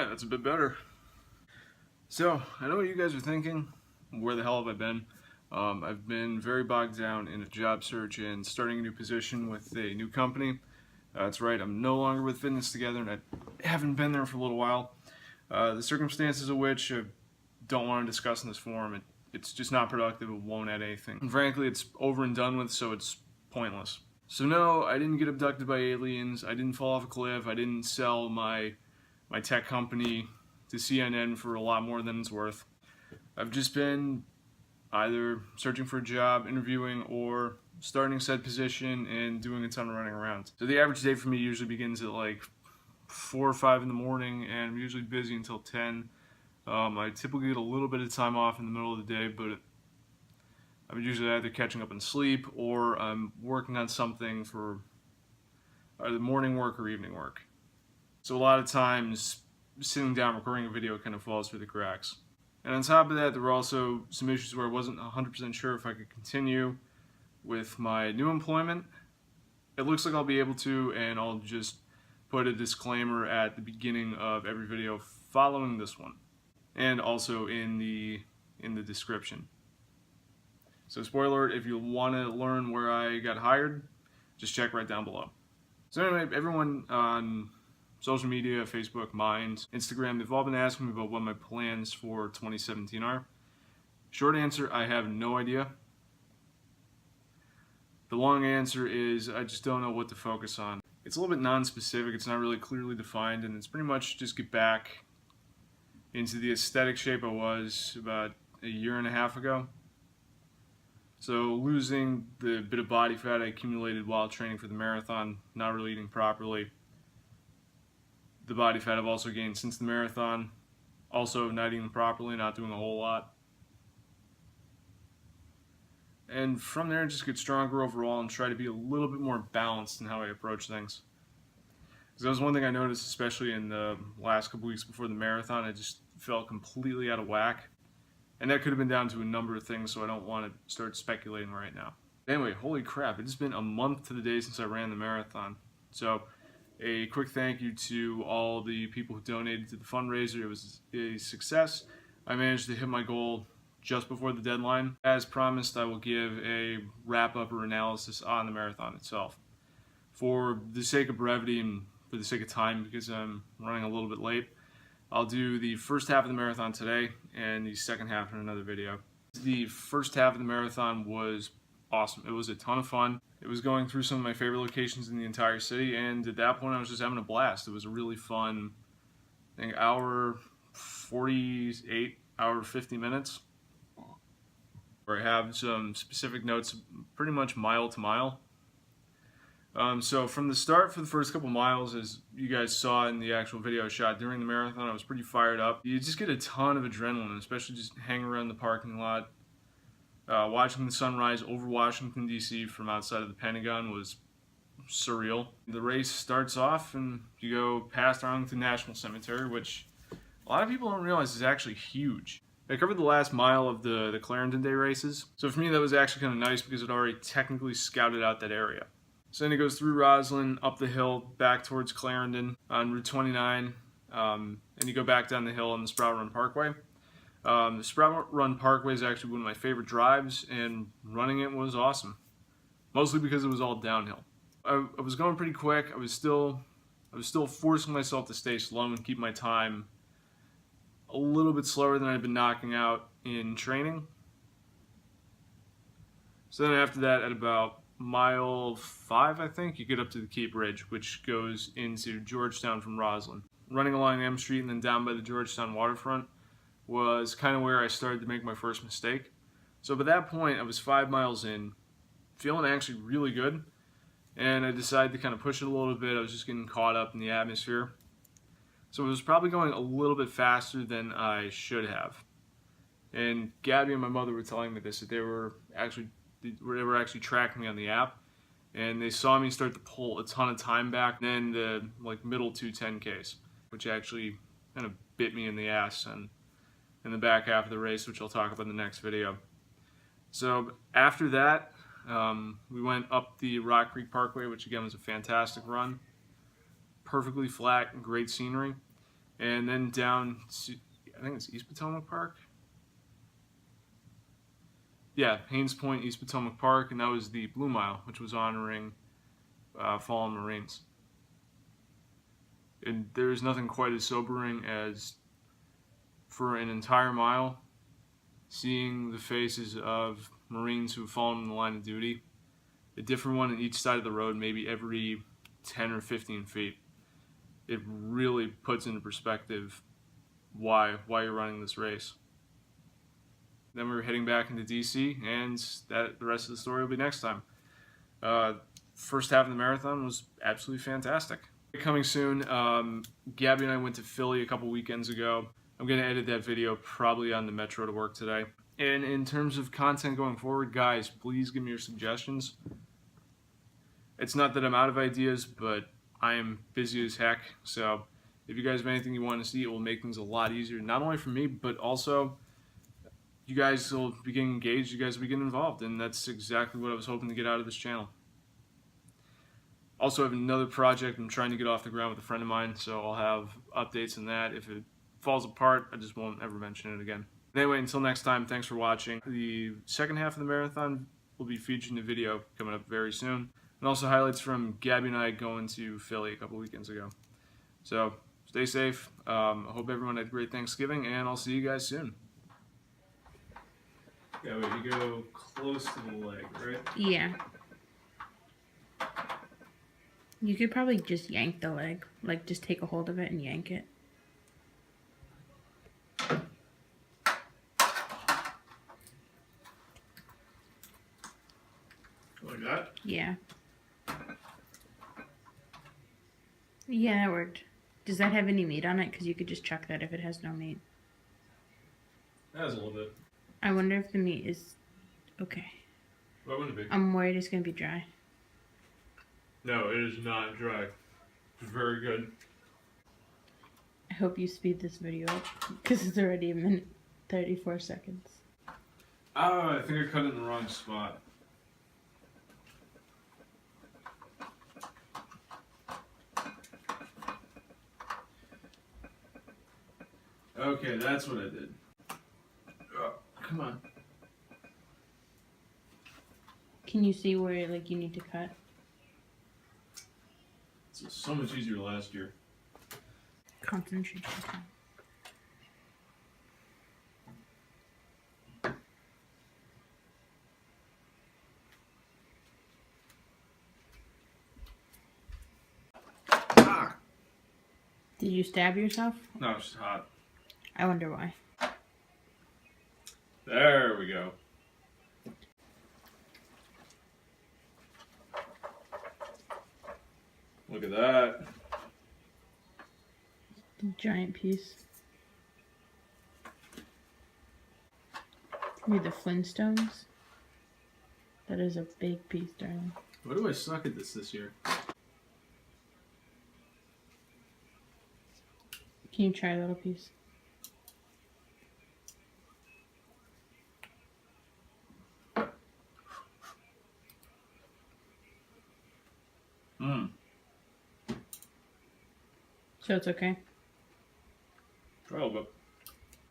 Alright, that's a bit better. So, I know what you guys are thinking. Where the hell have I been? I've been very bogged down in a job search and starting a new position with a new company. That's right, I'm no longer with Fitness Together, and I haven't been there for a little while. The circumstances of which I don't want to discuss in this forum. It's just not productive, it won't add anything. And frankly, it's over and done with, so it's pointless. So no, I didn't get abducted by aliens, I didn't fall off a cliff, I didn't sell my tech company to CNN for a lot more than it's worth. I've just been either searching for a job, interviewing, or starting said position and doing a ton of running around. So the average day for me usually begins at like 4 or 5 in the morning, and I'm usually busy until 10. I typically get a little bit of time off in the middle of the day, but I'm usually either catching up on sleep or I'm working on something for either morning work or evening work. So a lot of times, sitting down recording a video kind of falls through the cracks. And on top of that, there were also some issues where I wasn't 100% sure if I could continue with my new employment. It looks like I'll be able to, and I'll just put a disclaimer at the beginning of every video following this one, and also in the description. So spoiler alert, if you want to learn where I got hired, just check right down below. So anyway, everyone on social media, Facebook, Mind, Instagram, they've all been asking me about what my plans for 2017 are. Short answer, I have no idea. The long answer is I just don't know what to focus on. It's a little bit non-specific, it's not really clearly defined, and it's pretty much just get back into the aesthetic shape I was about a year and a half ago. So losing the bit of body fat I accumulated while training for the marathon, not really eating properly. The body fat I've also gained since the marathon, also not eating properly, not doing a whole lot. And from there, just get stronger overall and try to be a little bit more balanced in how I approach things. Because that was one thing I noticed, especially in the last couple weeks before the marathon, I just felt completely out of whack. And that could have been down to a number of things, so I don't want to start speculating right now. Anyway, holy crap, it's been a month to the day since I ran the marathon. So a quick thank you to all the people who donated to the fundraiser. It was a success. I managed to hit my goal just before the deadline. As promised, I will give a wrap-up or analysis on the marathon itself. For the sake of brevity and for the sake of time, because I'm running a little bit late, I'll do the first half of the marathon today and the second half in another video. The first half of the marathon was awesome. It was a ton of fun. It was going through some of my favorite locations in the entire city, and at that point I was just having a blast. It was a really fun, I think, hour 48, hour 50 minutes, where I have some specific notes pretty much mile to mile. So from the start, for the first couple miles, as you guys saw in the actual video I shot during the marathon, I was pretty fired up. You just get a ton of adrenaline, especially just hanging around the parking lot. Watching the sunrise over Washington, D.C. from outside of the Pentagon was surreal. The race starts off and you go past Arlington National Cemetery, which a lot of people don't realize is actually huge. I covered the last mile of the Clarendon Day races, so for me that was actually kind of nice because it already technically scouted out that area. So then it goes through Roslyn, up the hill, back towards Clarendon on Route 29, and you go back down the hill on the Sprout Run Parkway. The Sprout Run Parkway is actually one of my favorite drives, and running it was awesome. Mostly because it was all downhill. I was going pretty quick. I was still forcing myself to stay slow and keep my time a little bit slower than I'd been knocking out in training. So then after that, at about mile 5, I think, you get up to the Key Bridge, which goes into Georgetown from Roslyn. Running along M Street and then down by the Georgetown waterfront was kind of where I started to make my first mistake. So by that point, I was 5 miles in, feeling actually really good, and I decided to kind of push it a little bit. I was just getting caught up in the atmosphere. So it was probably going a little bit faster than I should have. And Gabby and my mother were telling me this, that they were actually tracking me on the app, and they saw me start to pull a ton of time back, then the middle 2 10Ks, which actually kind of bit me in the ass and in the back half of the race, which I'll talk about in the next video. So after that, we went up the Rock Creek Parkway, which again was a fantastic run. Perfectly flat and great scenery. and then down to, I think it's East Potomac Park. Yeah, Haynes Point, East Potomac Park, and that was the Blue Mile, which was honoring fallen Marines. And there's nothing quite as sobering as, for an entire mile, seeing the faces of Marines who have fallen in the line of duty, a different one on each side of the road, maybe every 10 or 15 feet. It really puts into perspective why you're running this race. Then we were heading back into DC, and the rest of the story will be next time. First half of the marathon was absolutely fantastic. Coming soon, Gabby and I went to Philly a couple weekends ago. I'm going to edit that video probably on the Metro to work today. And in terms of content going forward, guys, please give me your suggestions. It's not that I'm out of ideas, but I am busy as heck. So if you guys have anything you want to see, it will make things a lot easier, not only for me, but also you guys will be getting engaged, you guys will be getting involved, and that's exactly what I was hoping to get out of this channel. Also, I have another project I'm trying to get off the ground with a friend of mine, so I'll have updates on that. If it falls apart, I just won't ever mention it again. Anyway, until next time, thanks for watching. The second half of the marathon will be featuring a video coming up very soon, and also highlights from Gabby and I going to Philly a couple weekends ago. So, stay safe. I hope everyone had a great Thanksgiving, and I'll see you guys soon. Yeah, wait, you go close to the leg, right? Yeah. You could probably just yank the leg. Like, just take a hold of it and yank it. Like that? Yeah. Yeah, that worked. Does that have any meat on it? Because you could just chuck that if it has no meat. It has a little bit. I wonder if the meat is okay. Why wouldn't it be? I'm worried it's going to be dry. No, it is not dry. It's very good. I hope you speed this video up because it's already a minute 34 seconds. Oh, I think I cut it in the wrong spot. Okay, that's what I did. Oh, come on. Can you see where like you need to cut? It was so much easier last year. Concentration time. Ah! Did you stab yourself? No, it's just hot. I wonder why. There we go. Look at that. Giant piece. You're the Flintstones. That is a big piece, darling. Why do I suck at this year? Can you try a little piece? Mmm. So it's okay?